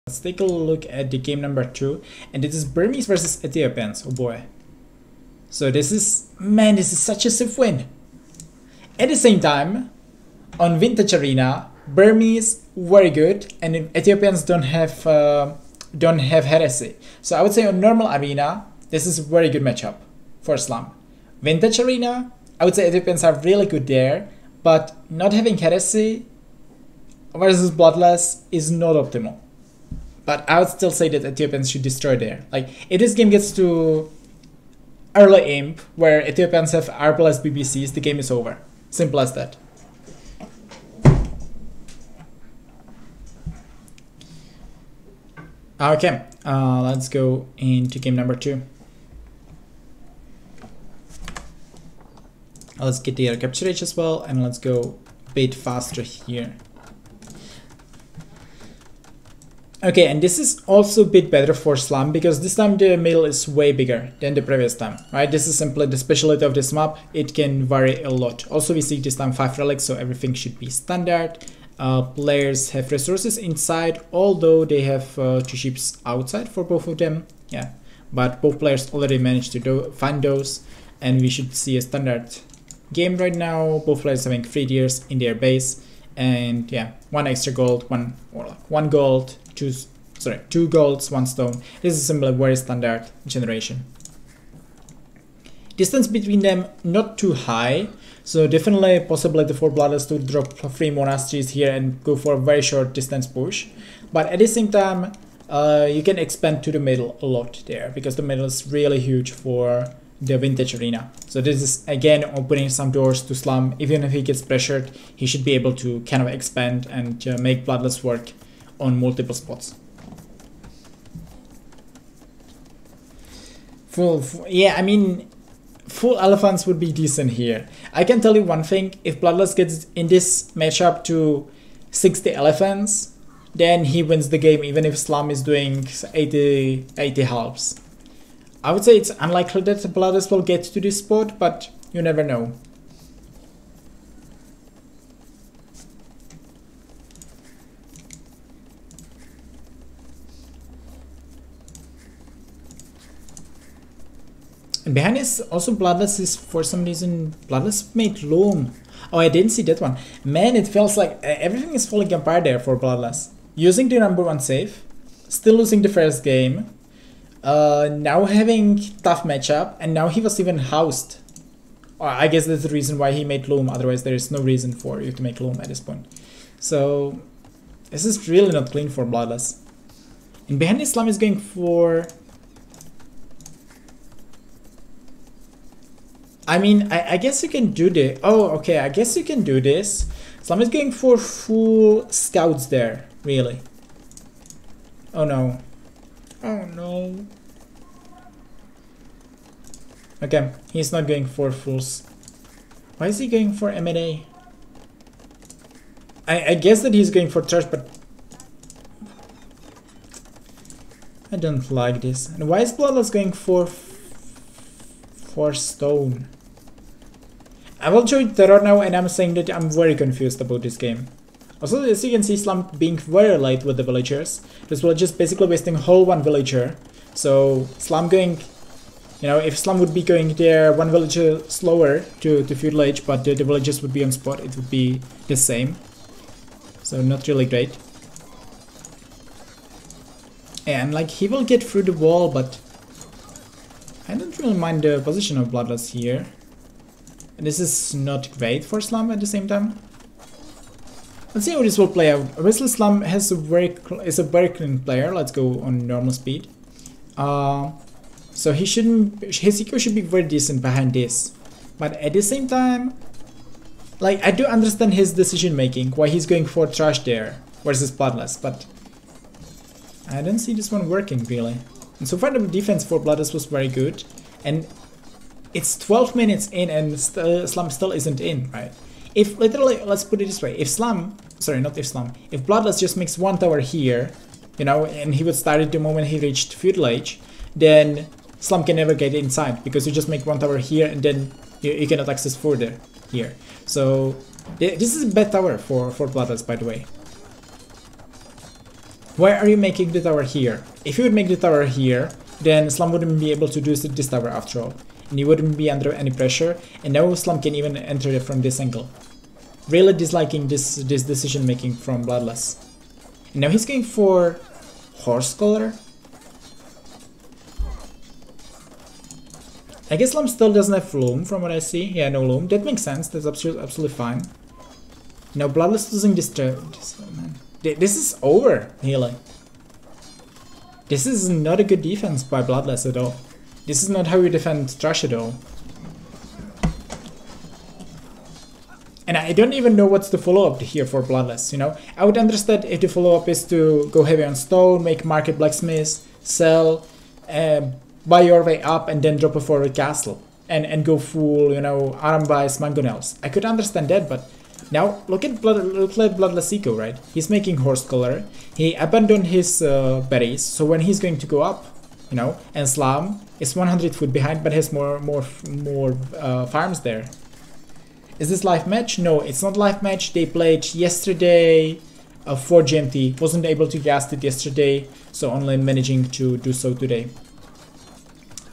Let's take a look at the game number 2, and this is Burmese versus Ethiopians. Oh boy. So this is such a safe win. At the same time, on Vintage Arena, Burmese very good, and Ethiopians don't have heresy. So I would say on normal arena, this is a very good matchup for Slum. Vintage Arena, I would say Ethiopians are really good there, but not having heresy versus Bloodless is not optimal. But I would still say that Ethiopians should destroy there. Like, if this game gets to early imp, where Ethiopians have R plus BBCs, the game is over. Simple as that. Okay, let's go into game number 2. Let's get the air capture rate as well, and let's go a bit faster here. Okay, and this is also a bit better for Slum, because this time the middle is way bigger than the previous time, right? This is simply the specialty of this map. It can vary a lot. Also, we see this time 5 relics, so everything should be standard. Players have resources inside, although they have 2 ships outside for both of them. Yeah, but both players already managed to find those, and we should see a standard game right now. Both players having 3 tiers in their base, and yeah, 1 extra gold, 1 gold, 2 golds, 1 stone. This is simply very standard generation. Distance between them not too high, so definitely a possibility for Bloodless to drop 3 monasteries here and go for a very short distance push. But at the same time, you can expand to the middle a lot there, because the middle is really huge for the Vintage Arena. So this is again opening some doors to Slum. Even if he gets pressured, he should be able to kind of expand and make Bloodless work on multiple spots. Yeah, I mean, full elephants would be decent here. I can tell you one thing: if Bloodless gets in this matchup to 60 elephants, then he wins the game, even if Slum is doing 80 halves. I would say it's unlikely that Bloodless will get to this spot, but you never know. And behind is also Bloodless is, for some reason, Bloodless made Loam. Oh, I didn't see that one. Man, it feels like everything is falling apart there for Bloodless. Using the number 1 save, still losing the first game, now having tough matchup, and now he was even housed. I guess that's the reason why he made Loam, otherwise there is no reason for you to make Loam at this point. So, this is really not clean for Bloodless. And behind Islam is going for... I mean, I guess you can do this. Oh, okay, I guess you can do this. Islam is going for full scouts there, really. Oh no. Oh no. Okay, he's not going for fulls. Why is he going for M&A? I guess that he's going for trash, but I don't like this. And why is Bloodless going for stone? I will show you terror now, and I'm saying that I'm very confused about this game. Also, as you can see, Slum being very late with the villagers. This will just basically wasting whole 1 villager. So Slum going, you know, if Slum would be going there 1 villager slower to feudal age, but the villagers would be on spot, it would be the same. So not really great. And like, he will get through the wall, but I don't really mind the position of Bloodless here. And this is not great for Slum at the same time. Let's see how this will play out. Obviously, Slum is a very clean player. Let's go on normal speed. So his EQ should be very decent behind this. But at the same time, like, I do understand his decision making, why he's going for trash there versus Bloodless, but I don't see this one working really. And so far the defense for Bloodless was very good, and it's 12 minutes in and Slum still isn't in, right? If literally, let's put it this way, if Bloodless just makes 1 tower here, you know, and he would start it the moment he reached feudal age, then Slum can never get inside, because you just make 1 tower here and then you cannot access further here. So this is a bad tower for Bloodless, by the way. Why are you making the tower here? If you would make the tower here, then Slum wouldn't be able to do this tower after all. And he wouldn't be under any pressure, and now Slum can even enter it from this angle. Really disliking this decision making from Bloodless. And now he's going for Horse Collar. I guess Slum still doesn't have loom from what I see. Yeah, no loom. That makes sense. That's absolutely fine. Now Bloodless losing this turn. This is over, really. This is not a good defense by Bloodless at all. This is not how you defend Trash at all. And I don't even know what's the follow-up here for Bloodless, you know? I would understand if the follow-up is to go heavy on stone, make market blacksmiths, sell, buy your way up and then drop a forward castle. And go full, you know, Arambais, Mangonels. I could understand that, but now look at Bloodless Eco, right? He's making Horse Collar. He abandoned his berries, so when he's going to go up, you know, and Slum is 100 foot behind, but has more farms there. Is this live match? No, it's not live match. They played yesterday for GMT. Wasn't able to cast it yesterday, so only managing to do so today.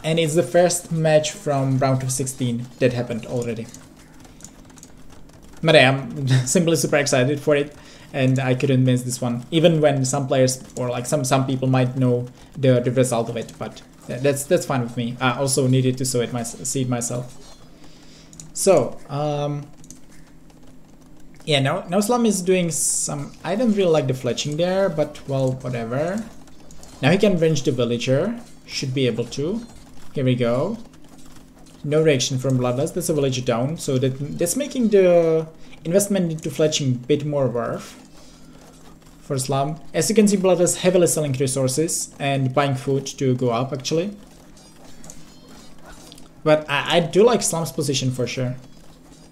And it's the first match from round of 16 that happened already. But I am simply super excited for it, and I couldn't miss this one. Even when some players or like some people might know the result of it, but that's fine with me. I also needed to see it myself. So yeah, now Slum is doing some. I don't really like the fletching there, but well, whatever. Now he can range the villager. Should be able to. Here we go. No reaction from Bloodless. That's a villager down, so that's making the investment into fletching a bit more worth for Slum. As you can see, Bloodless heavily selling resources and buying food to go up actually. But I do like Slum's position for sure.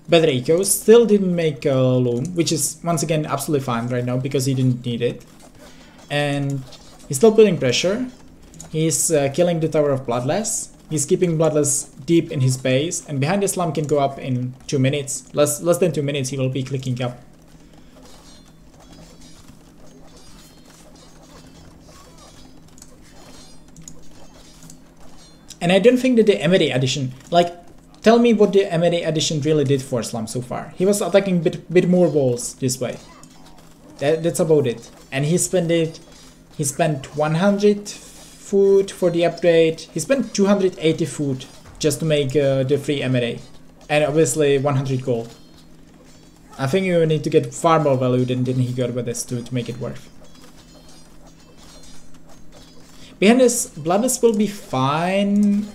Better Eco still didn't make a loom, which is once again absolutely fine right now because he didn't need it. And he's still putting pressure. He's killing the Tower of Bloodless. He's keeping Bloodless deep in his base, and behind the Slum can go up in 2 minutes. Less than 2 minutes he will be clicking up. And I don't think that the MAD addition, like, tell me what the MAD addition really did for Slum so far. He was attacking bit more walls this way. That's about it. And he spent 100 food for the upgrade. He spent 280 food just to make the free MAD. And obviously 100 gold. I think you need to get far more value than he got with this to make it worth. Behind this, Bloodless will be fine.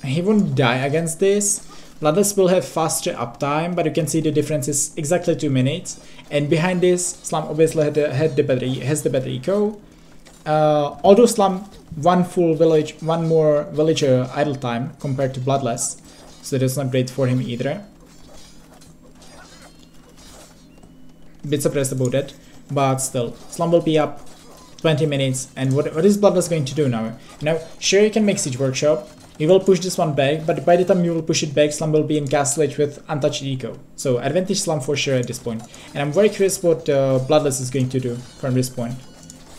He won't die against this. Bloodless will have faster uptime, but you can see the difference is exactly 2 minutes. And behind this, Slum obviously has the better eco. Although Slum one more villager idle time compared to Bloodless, so that's not great for him either. Bit surprised about that, but still, Slum will be up 20 minutes, and what is Bloodless going to do now? Now, sure, you can make Siege Workshop, you will push this one back, but by the time you will push it back, Slum will be in Castle Age with untouched eco. So advantage Slum for sure at this point. And I'm very curious what Bloodless is going to do from this point,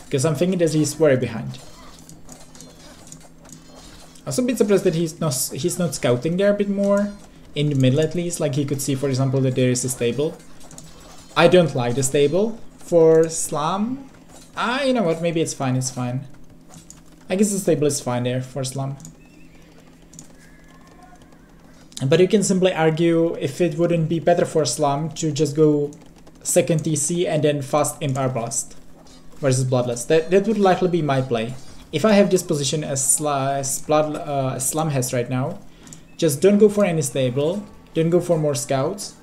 because I'm thinking that he's very behind. Also a bit surprised that he's not scouting there a bit more, in the middle at least, like he could see for example that there is a stable. I don't like the stable for Slum. You know what, maybe it's fine, I guess the stable is fine there for Slum. But you can simply argue if it wouldn't be better for Slum to just go second TC and then fast Imp Arbalest versus Bloodless. That would likely be my play. If I have this position as Slum has right now, just don't go for any stable, don't go for more scouts,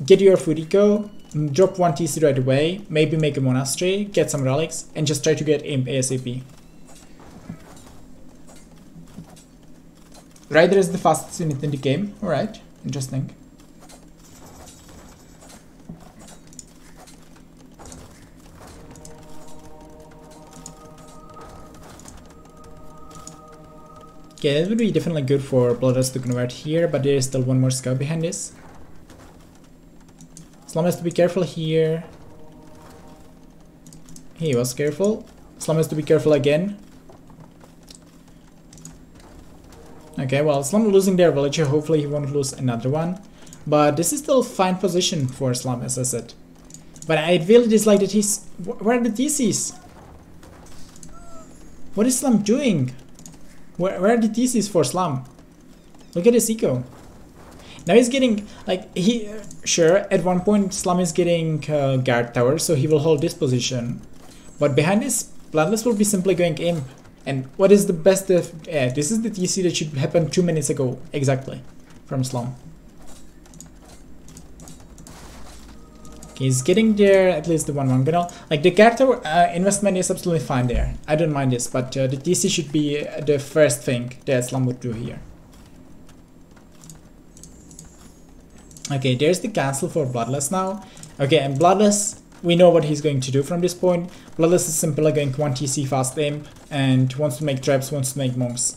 get your food eco, drop 1 TC right away, maybe make a monastery, get some relics, and just try to get Imp ASAP. Rider is the fastest unit in the game, alright, interesting. Okay, that would be definitely good for Bloodless to convert here, but there is still one more scout behind this. Slum has to be careful here. He was careful. Slum has to be careful again. Okay, well, Slum losing their villager. Hopefully he won't lose another one. But this is still a fine position for Slum, as I said. But I really dislike that he's... Where are the DCs? What is Slum doing? Where are the DCs for Slum? Look at his eco. Now he's getting... Like, sure, at one point Slum is getting guard tower, so he will hold this position. But behind this, Bloodless will be simply going imp. And what is the best... this is the DC that should happen 2 minutes ago, exactly, from Slum. Okay, he's getting there, at least the 1-1 gunner. Like, the character investment is absolutely fine there. I don't mind this, but the DC should be the first thing that Slum would do here. Okay, there's the castle for Bloodless now. Okay, and Bloodless, we know what he's going to do from this point. Bloodless is simply going 1 TC fast imp and wants to make traps, wants to make monks.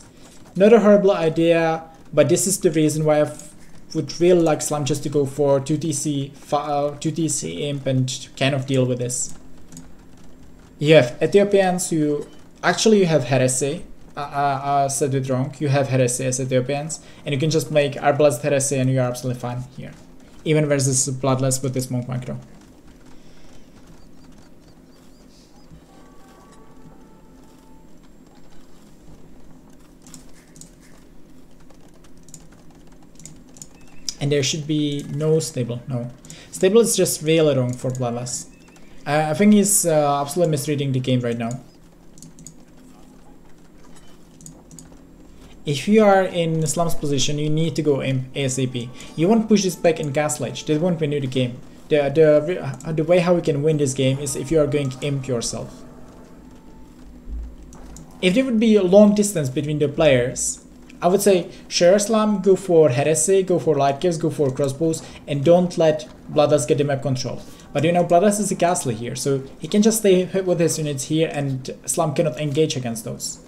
Not a horrible idea, but this is the reason why I would really like Slum just to go for 2 TC imp and kind of deal with this. You have Ethiopians who... Actually, you have Heresy. I said it wrong. You have Heresy as Ethiopians, and you can just make Arbalest Heresy and you are absolutely fine here. Even versus Bloodless with this monk macro. And there should be no stable, no. Stable is just really wrong for Bloodless. I think he's absolutely misreading the game right now. If you are in Slum's position, you need to go imp ASAP. You won't push this back in Castle Age, that won't win you the game. The way how you can win this game is if you are going imp yourself. If there would be a long distance between the players, I would say, sure, Slum, go for Heresy, go for Light Caves, go for Crossbows, and don't let Bloodless get the map control. But you know, Bloodless is a castle here, so he can just stay with his units here and Slum cannot engage against those.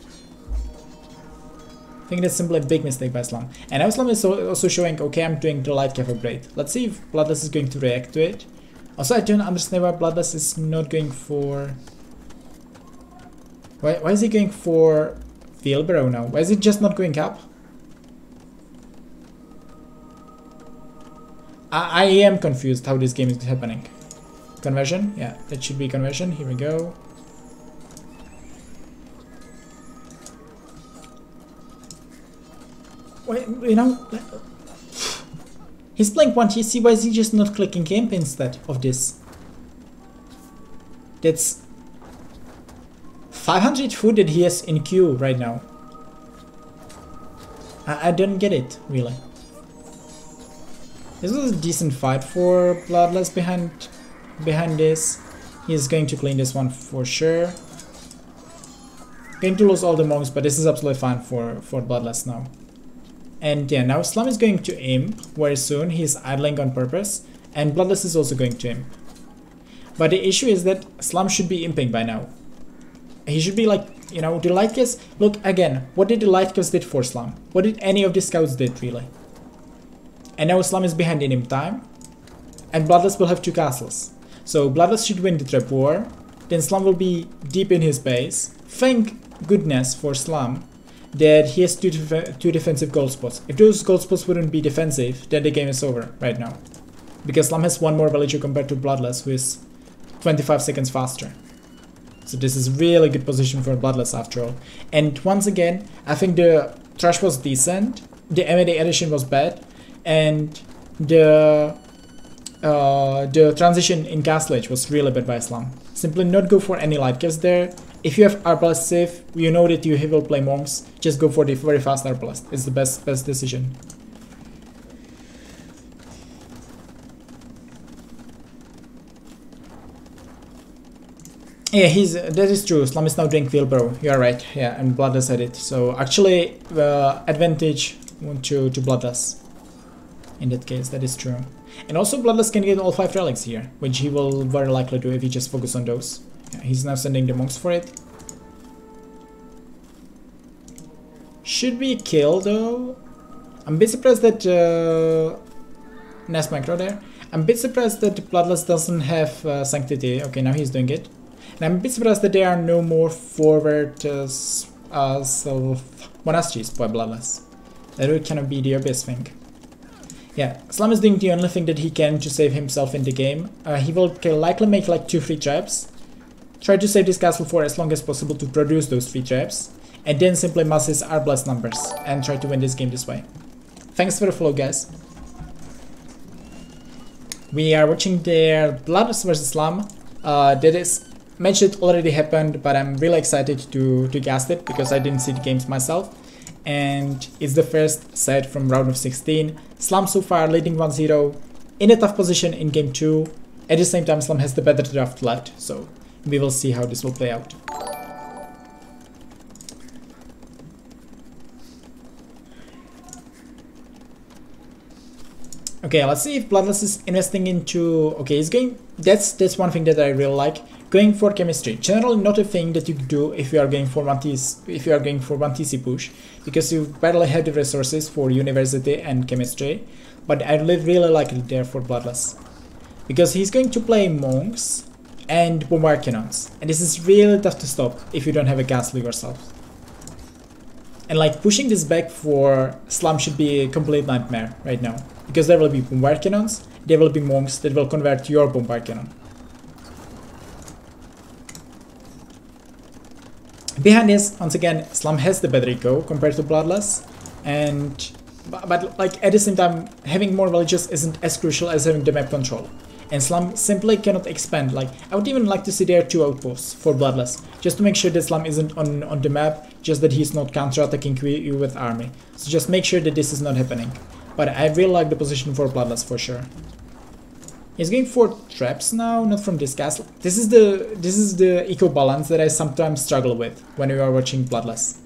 I think that's simply a big mistake by Slum. And now Slum is also showing, okay, I'm doing the Light Cave upgrade. Let's see if Bloodless is going to react to it. Also, I don't understand why Bloodless is not going for... Why is he going for Wheelbarrow now? Why is it just not going up? I am confused how this game is happening. Conversion? Yeah, that should be conversion. Here we go. Wait, you know, he's playing 1 TC. Why is he just not clicking imp instead of this? That's 500 food that he has in queue right now. I don't get it, really. This was a decent fight for Bloodless behind this. He's going to clean this one for sure. Going to lose all the monks, but this is absolutely fine for Bloodless now. And yeah, now Slum is going to imp very soon. He's idling on purpose, and Bloodless is also going to imp. But the issue is that Slum should be imping by now. He should be like, you know, the Light Caves. Look again, what did the Light Caves did for Slum? What did any of the scouts did really? And now Slum is behind in imp time, and Bloodless will have 2 castles. So Bloodless should win the trap war, then Slum will be deep in his base. Thank goodness for Slum that he has 2 defensive gold spots. If those gold spots wouldn't be defensive, then the game is over right now. Because Slum has 1 more villager compared to Bloodless, who is 25 seconds faster. So this is really good position for Bloodless after all. And once again, I think the trash was decent, the MAD addition was bad, and the transition in Castle Age was really bad by Slum. Simply not go for any Light Caves there. If you have Arbalest safe, you know that you will play monks, just go for the very fast Arbalest. It's the best decision. Yeah, that is true. Slum is now doing Wheelbarrow. You are right. Yeah, and Bloodless had it. So actually, advantage to Bloodless. In that case, that is true. And also Bloodless can get all 5 relics here, which he will very likely do if he just focus on those. Yeah, he's now sending the monks for it. Should be kill though. I'm a bit surprised that nice micro there. I'm a bit surprised that Bloodless doesn't have Sanctity. Okay, now he's doing it. And I'm a bit surprised that there are no more forward monasteries by Bloodless. That would kind of be the obvious thing. Yeah, Slam is doing the only thing that he can to save himself in the game. He will likely make like 2-3 traps. Try to save this castle for as long as possible to produce those 3 traps. And then simply mass his Arblast numbers and try to win this game this way. Thanks for the follow, guys. We are watching their Bloodless vs Slam. That is match that already happened, but I'm really excited to cast it because I didn't see the games myself. And it's the first set from round of 16. Slam so far leading 1-0 in a tough position in game 2. At the same time, Slam has the better draft left, so we will see how this will play out. Okay, let's see if Bloodless is investing into... Okay, he's going... That's one thing that I really like. Going for chemistry. Generally not a thing that you do if you are going for one TC push, because you barely have the resources for university and chemistry. But I really like it there for Bloodless. Because he's going to play monks and bombard cannons. And this is really tough to stop if you don't have a castle yourself. And like pushing this back for Slam should be a complete nightmare right now. Because there will be bombard cannons, there will be monks that will convert your bombard cannon. Behind this, once again, Slam has the better eco compared to Bloodless, but like at the same time, having more villages isn't as crucial as having the map control. And Slam simply cannot expand. Like I would even like to see there 2 outposts for Bloodless, just to make sure that Slam isn't on the map, just that he's not counter-attacking you with army. So just make sure that this is not happening. But I really like the position for Bloodless for sure. He's going for traps now, not from this castle. This is the eco balance that I sometimes struggle with when we are watching Bloodless.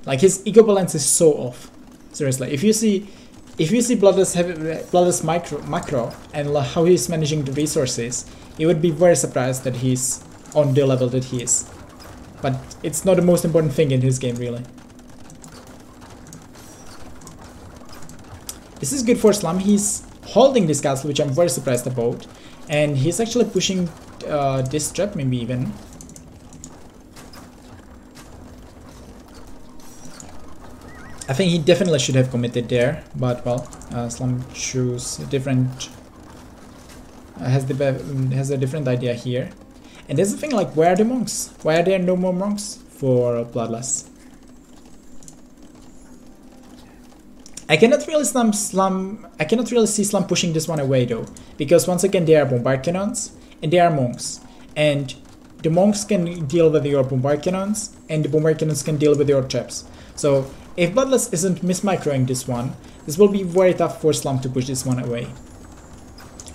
Like his eco balance is so off. Seriously, if you see Bloodless macro and how he's managing the resources, you would be very surprised that he's on the level that he is. But it's not the most important thing in his game, really. This is good for Slam. He's holding this castle, which I'm very surprised about, and he's actually pushing this trap, maybe even. I think he definitely should have committed there, but well, Slam choose a different, has a different idea here. And there's the thing, like, where are the monks? Why are there no more monks for Bloodless? I cannot really see Slam pushing this one away though, because once again there are bombard cannons and there are monks, and the monks can deal with your bombard cannons and the bombard cannons can deal with your traps. So if Bloodless isn't mismicroing this one, this will be very tough for Slam to push this one away.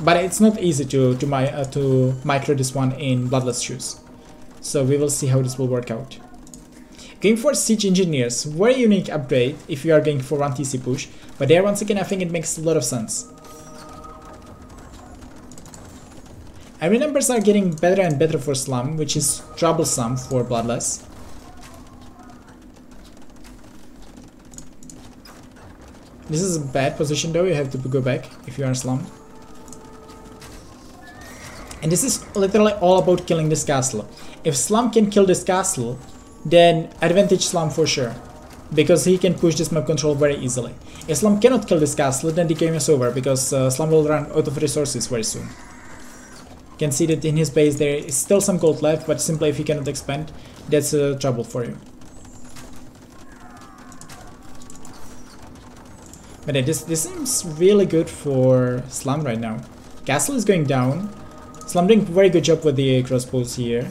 But it's not easy to micro this one in Bloodless shoes. So we will see how this will work out. Going for Siege Engineers, very unique upgrade if you are going for 1 TC push, but there once again I think it makes a lot of sense. Army numbers are getting better and better for Slam, which is troublesome for Bloodless. This is a bad position though, you have to go back if you are Slam. And this is literally all about killing this castle. If Slam can kill this castle, then advantage Slam for sure, because he can push this map control very easily. If Slam cannot kill this castle, then the game is over, because Slam will run out of resources very soon. You can see that in his base there is still some gold left, but simply if he cannot expand, that's trouble for you. But this seems really good for Slam right now. Castle is going down. Slam doing a very good job with the crossbows here.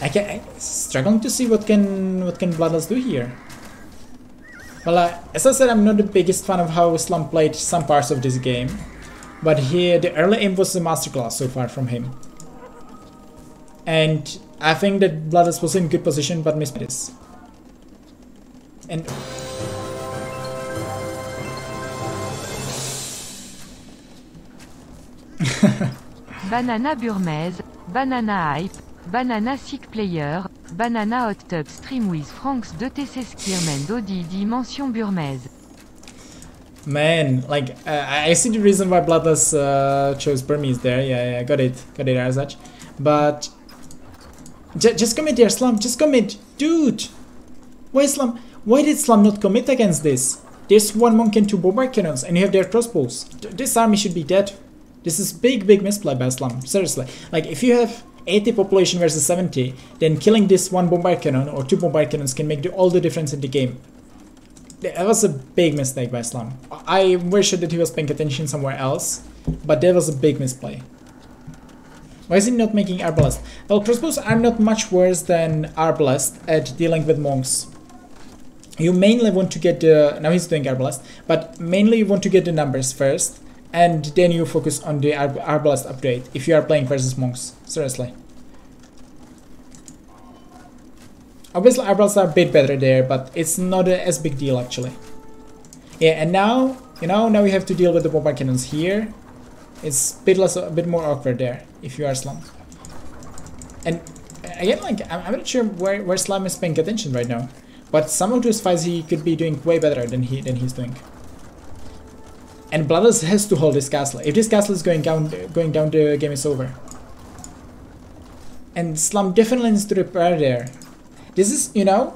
I'm struggling to see what can Bloodless do here. Well, as I said, I'm not the biggest fan of how Slam played some parts of this game, but here the early aim was a masterclass so far from him. And I think that Bloodless was in good position, but missed this. And Banana Burmese, Banana Hype, Banana Sick Player, Banana Hot Tub Stream with Franks 2TC Skirmen Dodi Dimension Burmese. Man, like, I see the reason why Bloodless chose Burmese there. Yeah, got it as such. But just commit there, Slum. Just commit, dude. Why Slum? Why did Slum not commit against this? There's one monk and two bombard cannons, and you have their crossbows. This army should be dead. This is big misplay by Slum. Seriously, like if you have 80 population versus 70, then killing this one bombard cannon or two bombard cannons can make all the difference in the game. That was a big mistake by Slum. I wish that he was paying attention somewhere else, but that was a big misplay. Why is he not making Arbalest? Well, crossbows are not much worse than Arbalest at dealing with monks. You mainly want to get the... Now he's doing Arbalest, but mainly you want to get the numbers first, and then you focus on the Arbalest upgrade if you are playing versus monks. Seriously. Obviously Arbalests are a bit better there, but it's not as big deal actually. Yeah, and now, you know, now we have to deal with the bombard cannons here. It's a bit more awkward there if you are Slum. And again, like, I'm not sure where Slum is paying attention right now. But some of those fights he could be doing way better than he's doing. And Bloodless has to hold this castle. If this castle is going down, the game is over. And Slum definitely needs to repair there. This is, you know,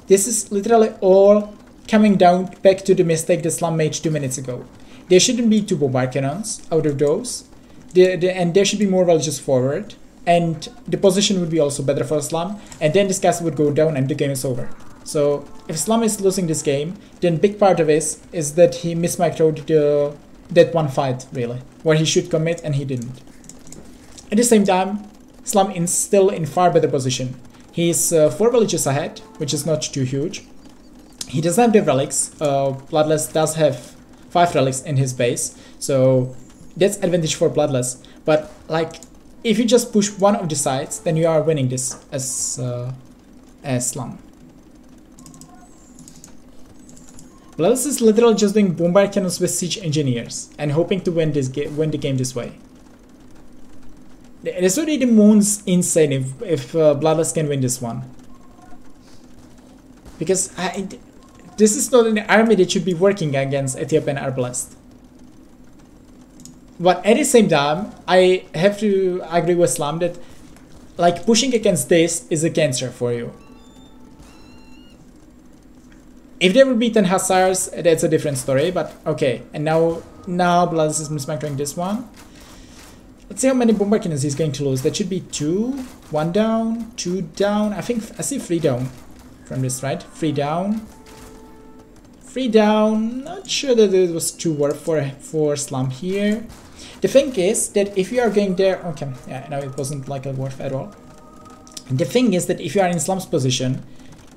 this is literally all coming down back to the mistake that Slum made 2 minutes ago. There shouldn't be two bombard cannons out of those. And there should be more villages forward. And the position would be also better for Slum. And then this castle would go down and the game is over. So if Slum is losing this game, then big part of it is that he mismicroed that one fight, really, where he should commit and he didn't. At the same time, Slum is still in far better position. He's 4 villages ahead, which is not too huge. He doesn't have the relics. Bloodless does have 5 relics in his base, so that's advantage for Bloodless. But like, if you just push one of the sides, then you are winning this as Slum. Bloodless is literally just doing bombard cannons with siege engineers and hoping to win the game this way. This would be the most insane if Bloodless can win this one. Because this is not an army that should be working against Ethiopian Arbalest. But at the same time, I have to agree with Slum that like pushing against this is a cancer for you. If they would beat 10 Hussars, that's a different story, but okay. And now Bloodless is mismicroing this one. Let's see how many bombard cannons he's going to lose. That should be 2, 1 down, 2 down. I think I see 3 down from this, right? 3 down. 3 down. Not sure that it was too worth for Slum here. The thing is that if you are going there, okay, yeah, no, it wasn't like a worth at all. The thing is that if you are in Slum's position,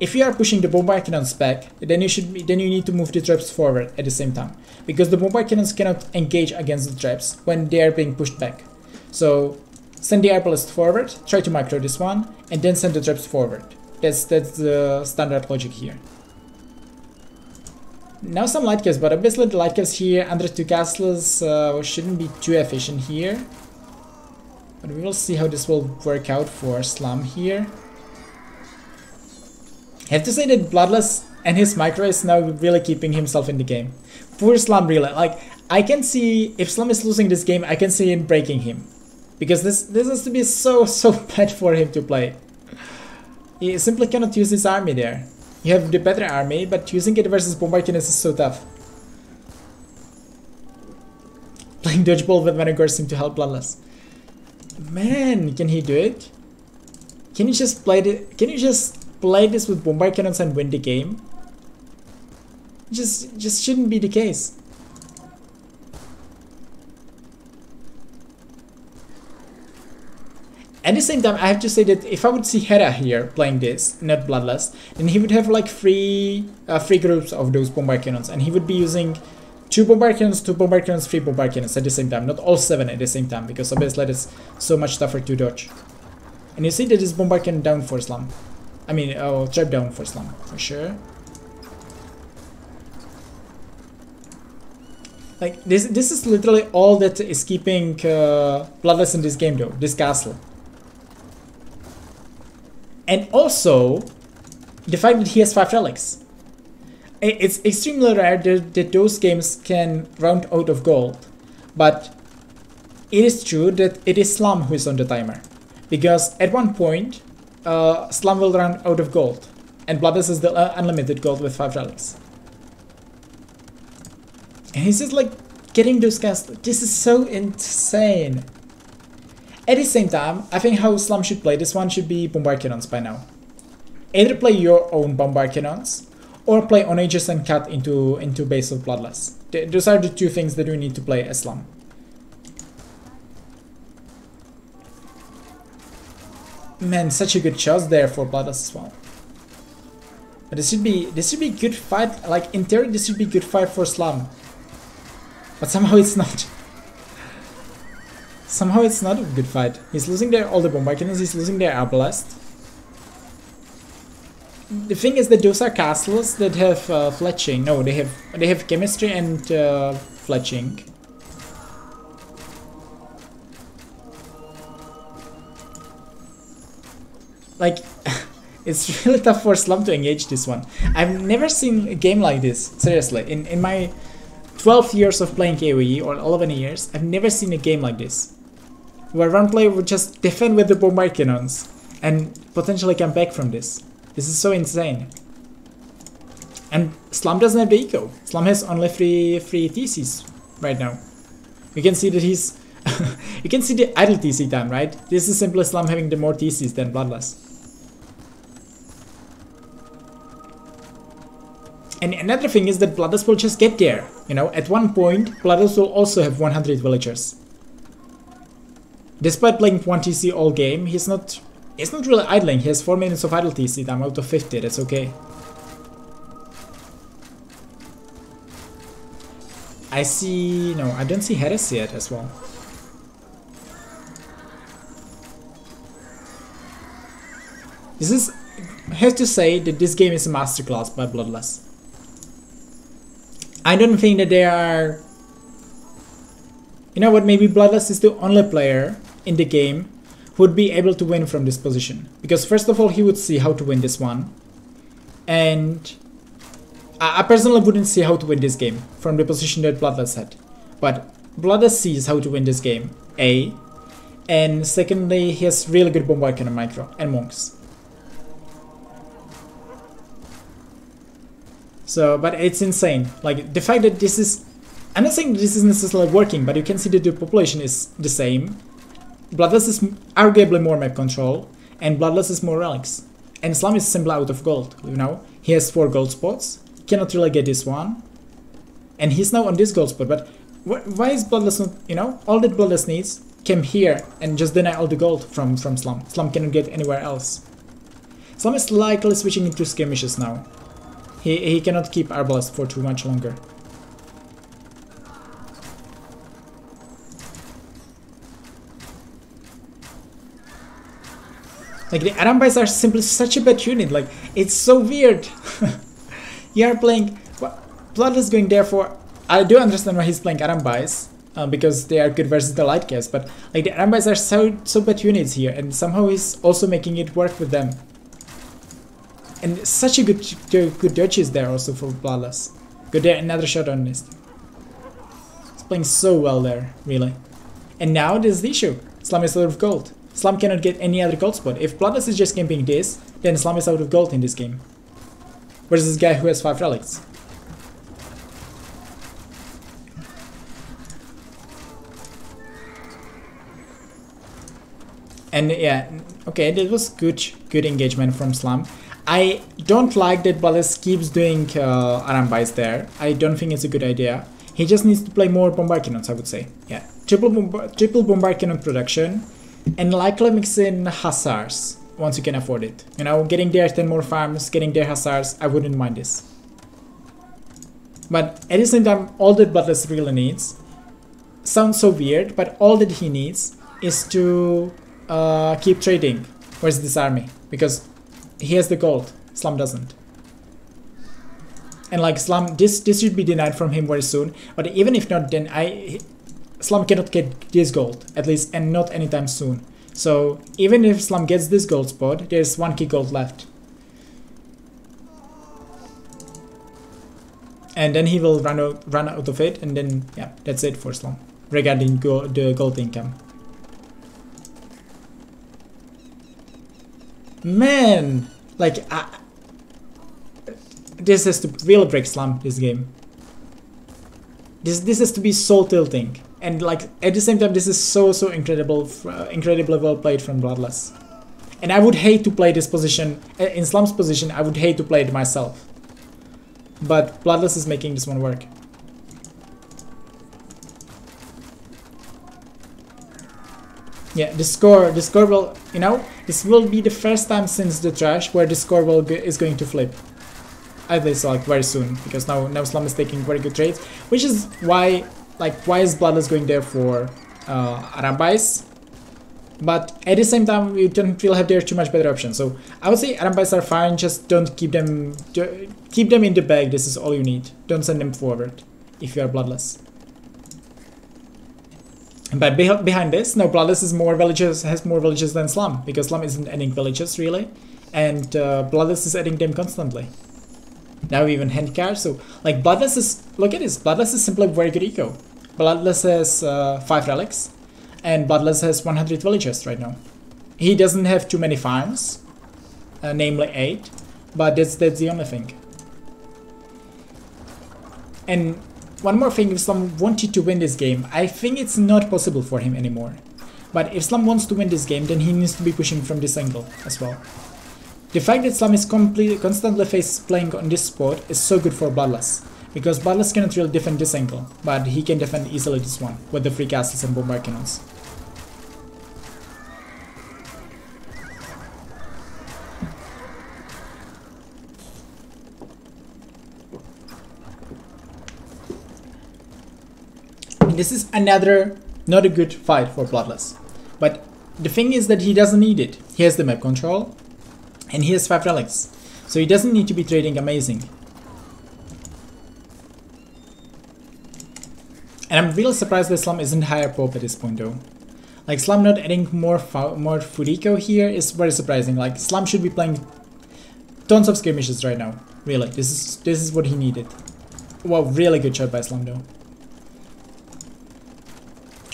if you are pushing the bombard cannons back, then you need to move the traps forward at the same time, because the bombard cannons cannot engage against the traps when they are being pushed back. So send the Arbalest forward, try to micro this one, and then send the traps forward. That's the standard logic here. Now some light caves, but obviously the light caves here under 2 castles shouldn't be too efficient here. But we will see how this will work out for Slum here. I have to say that Bloodless and his micro is now really keeping himself in the game. Poor Slum, really. Like, I can see, if Slum is losing this game, I can see him breaking him. Because this has to be so bad for him to play. He simply cannot use his army there. You have the better army, but using it versus bombard cannons is so tough. Playing dodgeball with Vanagor seemed to help Bloodless. Man, can he do it? Can you just play this with bombard cannons and win the game? Just shouldn't be the case. At the same time, I have to say that if I would see Hera here playing this, not Bloodless, then he would have like three groups of those bombard cannons, and he would be using 2 bombard cannons, 2 bombard cannons, 3 bombard cannons at the same time, not all 7 at the same time, because obviously it's so much tougher to dodge. And you see that this bombard cannon down for Slum. I mean, trap down for Slum, for sure. Like, this is literally all that is keeping Bloodless in this game though, this castle. And also, the fact that he has 5 relics. It's extremely rare that those games can round out of gold, but it is true that it is Slum who is on the timer, because at one point Slum will run out of gold, and Bloodless is the unlimited gold with 5 relics. And he's just like getting those guys. This is so insane. At the same time, I think how Slum should play this one should be Bombard Cannons by now. Either play your own Bombard Cannons, or play on Aegis and cut into base of Bloodless. Those are the two things that we need to play as Slum. Man, such a good choice there for Bloodless as well. But this should be good fight. Like in theory, this should be good fight for Slum. But somehow it's not. Somehow it's not a good fight. He's losing their all the Bombard Cannons. He's losing their Arbalest. The thing is that those are castles that have fletching. No, they have chemistry and fletching. Like, it's really tough for Slum to engage this one. I've never seen a game like this. Seriously, in my 12 years of playing AoE, or 11 years, I've never seen a game like this, where one player would just defend with the Bombard Cannons and potentially come back from this. This is so insane. And Slum doesn't have the eco. Slum has only three TCs right now. You can see that he's... you can see the idle TC time, right? This is simply Slum having the more TCs than Bloodless. And another thing is that Bloodless will just get there. You know, at one point, Bloodless will also have 100 villagers. Despite playing 1 TC all game, he's not really idling. He has 4 minutes of idle TC time out of 50, that's okay. I see... no, I don't see Heresy yet as well. This is... I have to say that this game is a masterclass by Bloodless. I don't think that they are... you know what, maybe Bloodless is the only player in the game who would be able to win from this position. Because first of all, he would see how to win this one. And I personally wouldn't see how to win this game from the position that Bloodless had. But Bloodless sees how to win this game, A. And secondly, he has really good Bombard Cannon micro and Monks. So, but it's insane. Like, the fact that this is... I'm not saying this is necessarily working, but you can see that the population is the same. Bloodless is arguably more map control, and Bloodless is more relics. And Slum is simply out of gold, you know? He has 4 gold spots, cannot really get this one. And he's now on this gold spot, but why is Bloodless not, you know? All that Bloodless needs came here and just deny all the gold from Slum. Slum cannot get anywhere else. Slum is likely switching into skirmishes now. He cannot keep Arbalest for too much longer. Like, the Arambais are simply such a bad unit, like, it's so weird. You are playing... Bloodless going there for... I do understand why he's playing Arambais, because they are good versus the light cast, but like, the Arambais are so bad units here, and somehow he's also making it work with them. And such a good dodges there also for Bloodless. Good there, another shot on this. He's playing so well there, really. And now this is the issue. Slum is out of gold. Slum cannot get any other gold spot. If Bloodless is just camping this, then Slum is out of gold in this game. Where's this guy who has 5 relics? And yeah, okay, that was good engagement from Slum. I don't like that Bloodless keeps doing Arambais there. I don't think it's a good idea. He just needs to play more Bombard Cannons, I would say. Yeah, triple Bombard Cannon production, and likely mix in Hussars once you can afford it. You know, getting there 10 more farms, getting there Hussars, I wouldn't mind this. But at the same time, all that Bloodless really needs, sounds so weird, but all that he needs is to keep trading. Where's this army? Because he has the gold, Slum doesn't. And like Slum, this should be denied from him very soon. But even if not, then Slum cannot get this gold, at least, and not anytime soon. So even if Slum gets this gold spot, there's 1 key gold left. And then he will run out of it, and then yeah, that's it for Slum regarding the gold income. Man, like this has to really break Slum, this game. This has to be so tilting, and like at the same time this is so incredibly well played from Bloodless. And I would hate to play this position in Slum's position. I would hate to play it myself, but Bloodless is making this one work. Yeah, the score will, you know, this will be the first time since the trash where the score is going to flip. At least like very soon, because now Slum is taking very good trades, which is why is Bloodless going there for Arambais. But at the same time, we don't really have there too much better options. So I would say Arambais are fine, just don't keep them in the bag. This is all you need. Don't send them forward if you are Bloodless. But behind this, now Bloodless has more villages than Slum, because Slum isn't adding villages really, and Bloodless is adding them constantly. Now even handcar, so like Bloodless is, look at this, Bloodless is simply very good eco. Bloodless has 5 relics, and Bloodless has 100 villagers right now. He doesn't have too many farms, namely 8, but that's the only thing. And one more thing, if Slum wanted to win this game, I think it's not possible for him anymore. But if Slum wants to win this game, then he needs to be pushing from this angle as well. The fact that Slum is constantly playing on this spot is so good for Bloodless, because Bloodless cannot really defend this angle, but he can defend easily this one with the free castles and bombard cannons. This is another not a good fight for Bloodless, but the thing is that he doesn't need it. He has the map control, and he has 5 relics, so he doesn't need to be trading amazing. And I'm really surprised that Slum isn't higher pop at this point though. Like Slum not adding more food eco here is very surprising. Like Slum should be playing tons of skirmishes right now. Really, this is what he needed. Wow, really good shot by Slum though.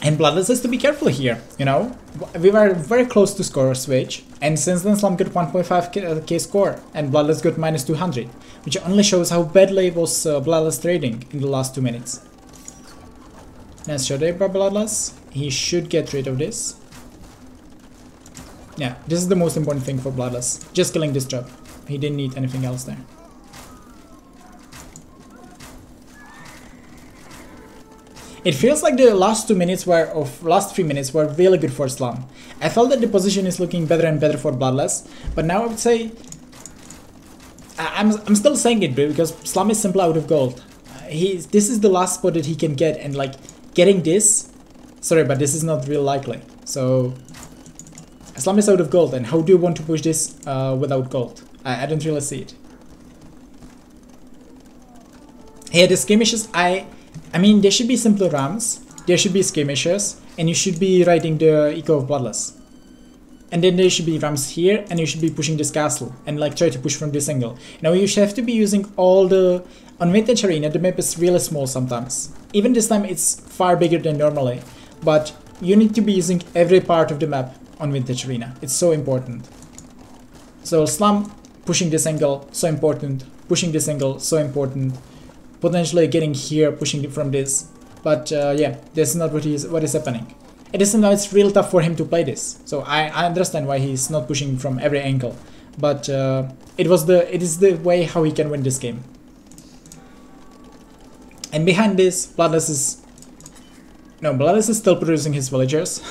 And Bloodless has to be careful here, you know? We were very close to score switch, and since then Slum got 1.5k score, and Bloodless got -200, which only shows how badly was Bloodless trading in the last 2 minutes. Nice shot there by Bloodless. He should get rid of this. Yeah, this is the most important thing for Bloodless. Just killing this job. He didn't need anything else there. It feels like the last 3 minutes were really good for Slum. I felt that the position is looking better and better for Bloodless, but now I would say I'm still saying it because Slum is simply out of gold. This is the last spot that he can get, and like getting this, sorry, but this is not real likely. So Slum is out of gold, and how do you want to push this without gold? I don't really see it. Here the skirmishes, I mean, there should be simple rounds, there should be skirmishes, and you should be riding the eco of Bloodless. And then there should be rams here, and you should be pushing this castle, and like try to push from this angle. Now you should have to be using all the... On Vintage Arena, the map is really small sometimes. Even this time it's far bigger than normally, but you need to be using every part of the map on Vintage Arena. It's so important. So Slum pushing this angle, so important. Pushing this angle, so important. Potentially getting here, pushing it from this, but yeah, that's not what is happening. It is now, it's real tough for him to play this, so I understand why he's not pushing from every angle, but it is the way how he can win this game. And behind this, Bloodless is still producing his villagers.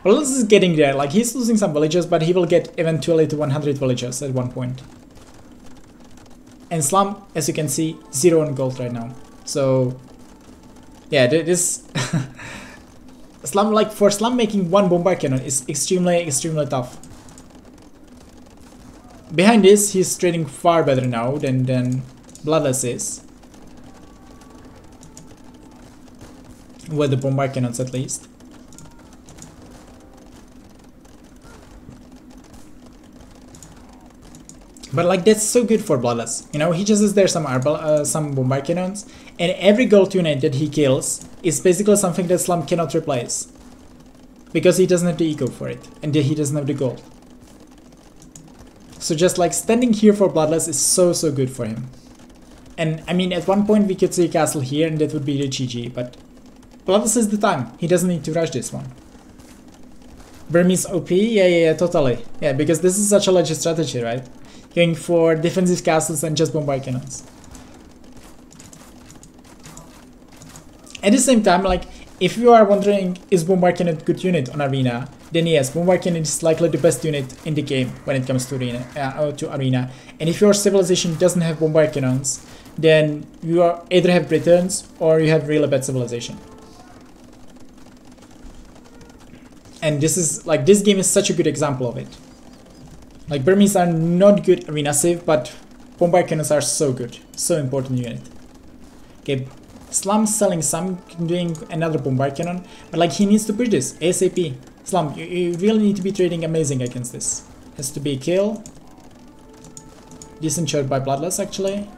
Bloodless is getting there, like he's losing some villagers, but he will get eventually to 100 villagers at one point. And Slum, as you can see, 0 on gold right now. So yeah, this Slum, like for Slum making 1 bombard cannon is extremely tough. Behind this, he's trading far better now than Bloodless is. With the bombard cannons at least. But like that's so good for Bloodless. You know, he just is there some bombard cannons, and every gold unit that he kills is basically something that Slum cannot replace. Because he doesn't have the eco for it, and he doesn't have the gold. So just like standing here for Bloodless is so good for him. And I mean, at one point we could see a castle here and that would be the GG, but Bloodless is the time. He doesn't need to rush this one. Burmese OP? Yeah, totally. Yeah, because this is such a legit strategy, right? Going for defensive castles and just bombard cannons. At the same time, like, if you are wondering, is bombard cannon a good unit on Arena? Then yes, bombard cannon is likely the best unit in the game when it comes to Arena. And if your civilization doesn't have bombard cannons, then you either have Britons or you have really bad civilization. And this is like, this game is such a good example of it. Like, Burmese are not good arena save, but bombard cannons are so good, so important unit. Okay, Slum selling some, doing another bombard cannon, but like he needs to push this ASAP. Slum, you really need to be trading amazing against this. Has to be a kill. Decent shot by Bloodless actually.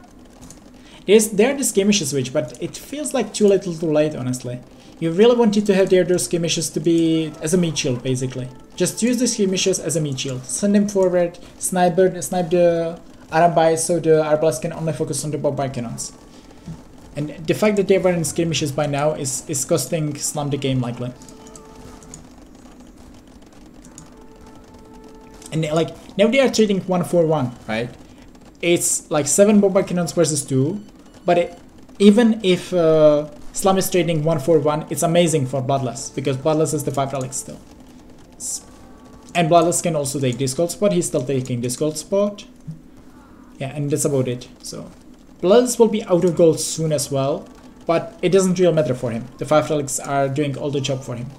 There are the skirmishes switch, but it feels like too little too late, honestly. You really wanted to have those skirmishes to be as a meat shield, basically. Just use the skirmishes as a meat shield. Send them forward, snipe the Arambai so the Arbalest can only focus on the bombard cannons. And the fact that they were in skirmishes by now is costing Slum the game, likely. And like, now they are trading 1-4-1, right? It's like 7 bombard cannons versus 2, but even if Slum is trading 1-4-1, it's amazing for Bloodless, because Bloodless is the 5 relics still. And Bloodless can also take this gold spot, he's still taking this gold spot. Yeah, and that's about it. So Bloodless will be out of gold soon as well, but it doesn't really matter for him. The 5 relics are doing all the job for him.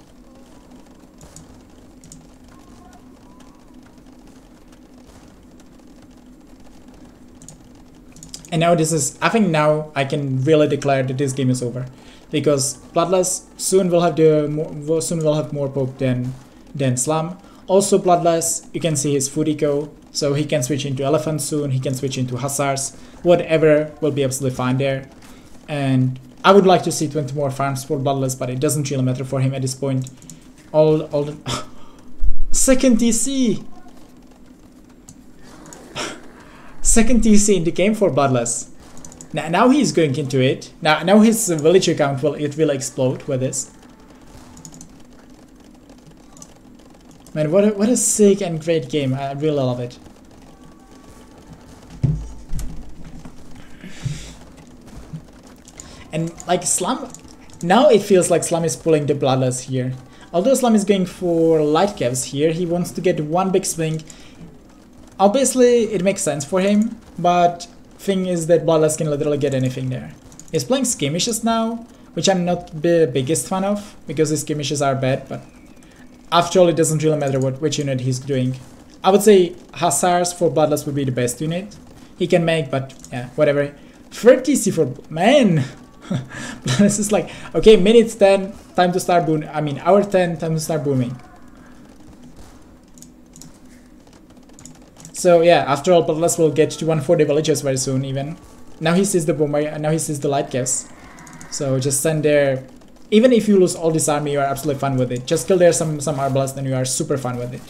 And now this is, I think now I can really declare that this game is over, because Bloodless soon will have more poke than Slum. Also Bloodless, you can see his food eco, so he can switch into elephant soon, he can switch into hussars, whatever will be absolutely fine there. And I would like to see 20 more farms for Bloodless, but it doesn't really matter for him at this point. All the second TC. Second TC in the game for Bloodless. Now he's going into it. Now his villager count will explode with this. Man, what a sick and great game. I really love it. And like Slum, now it feels like Slum is pulling the Bloodless here. Although Slum is going for light caps here, he wants to get one big swing. Obviously, it makes sense for him, but thing is that Bloodless can literally get anything there. He's playing skirmishes now, which I'm not the biggest fan of, because his skirmishes are bad, but after all, it doesn't really matter which unit he's doing. I would say Hussars for Bloodless would be the best unit he can make, but yeah, whatever. 30C for... man! Bloodless is like, okay, minutes 10, time to start booming. I mean, hour 10, time to start booming. So yeah, after all, Bloodless will get to 140 villages very soon even. Now he sees the bomber, now he sees the light caps. So just send there. Even if you lose all this army, you are absolutely fine with it. Just kill there some Arbalest and you are super fine with it.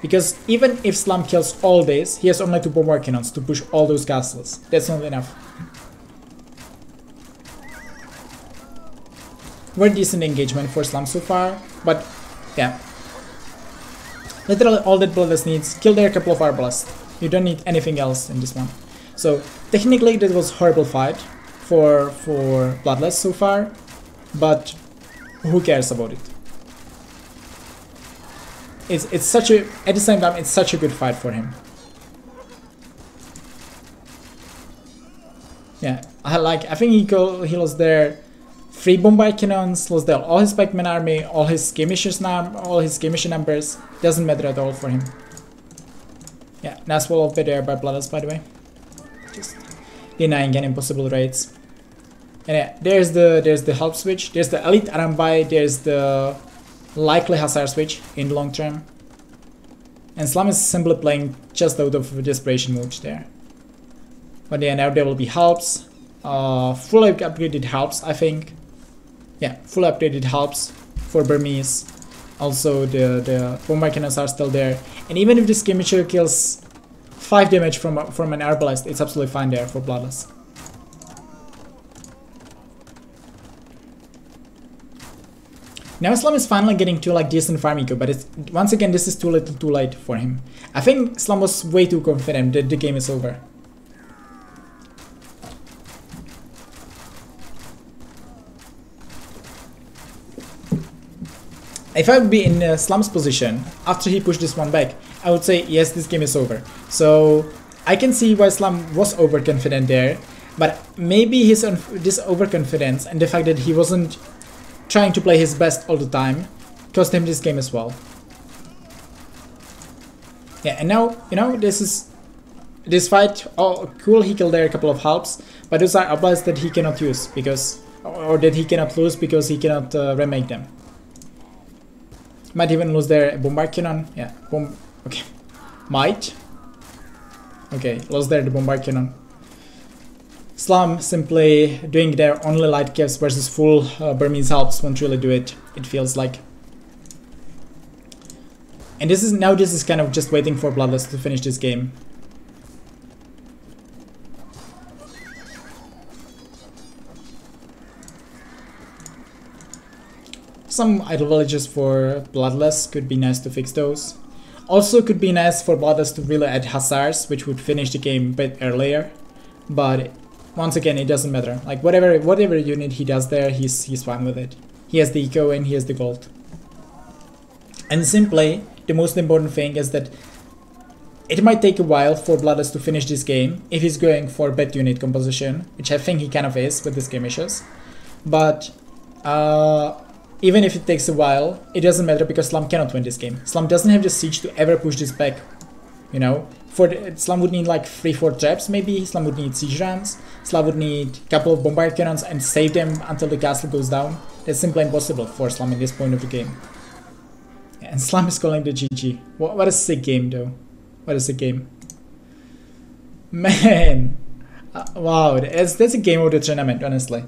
Because even if Slum kills all this, he has only 2 bombard cannons to push all those castles. That's not enough. Very decent engagement for Slum so far, but yeah. Literally all that Bloodless needs, kill there a couple of Arbalest. You don't need anything else in this one. So technically that was a horrible fight for Bloodless so far, but who cares about it? It's such a, at the same time, it's such a good fight for him. Yeah, I think he lost there 3 bombard cannons, lost there all his pikeman army, all his skirmishers numbers. Doesn't matter at all for him. Yeah, nice wall of there by Bloodless, by the way. Just denying any impossible raids. And yeah, there's the help switch, there's the elite Arambai, there's the likely Hussar switch in the long term. And Slum is simply playing just out of desperation mode there. But yeah, now there will be helps. Full upgraded helps, I think. Yeah, full upgraded helps for Burmese. Also, the bombard cannons are still there. And even if this skirmisher kills 5 damage from an arbalest, it's absolutely fine there for Bloodless. Now Slum is finally getting to like decent farm eco, but it's once again this is too little too late for him. I think Slum was way too confident that the game is over. If I would be in Slum's position after he pushed this one back, I would say yes, this game is over. So I can see why Slum was overconfident there, but maybe this overconfidence and the fact that he wasn't trying to play his best all the time cost him this game as well. Yeah, and now, you know, this fight, oh cool, he killed there a couple of helps, but those are abilities that he cannot use because, or that he cannot lose because he cannot remake them. Might even lose their bombard cannon, yeah, okay, might, okay, lost there the bombard cannon. Slum simply doing their only light caps versus full Burmese helps won't really do it, it feels like. And this is kind of just waiting for Bloodless to finish this game. Some idle villages for Bloodless could be nice to fix those. Also could be nice for Bloodless to really add Hussars, which would finish the game a bit earlier. But once again, it doesn't matter. Like whatever unit he does there, he's fine with it. He has the eco and he has the gold. And simply, the most important thing is that it might take a while for Bloodless to finish this game if he's going for bad unit composition, which I think he kind of is with the skirmishes. But even if it takes a while, it doesn't matter because Slum cannot win this game. Slum doesn't have the siege to ever push this back, you know. Slum would need like 3-4 traps maybe, Slum would need siege rams, Slum would need a couple of bombard cannons and save them until the castle goes down. That's simply impossible for Slum in this point of the game. And Slum is calling the GG. What a sick game though. What a sick game. Man! Wow, that's a game of the tournament, honestly.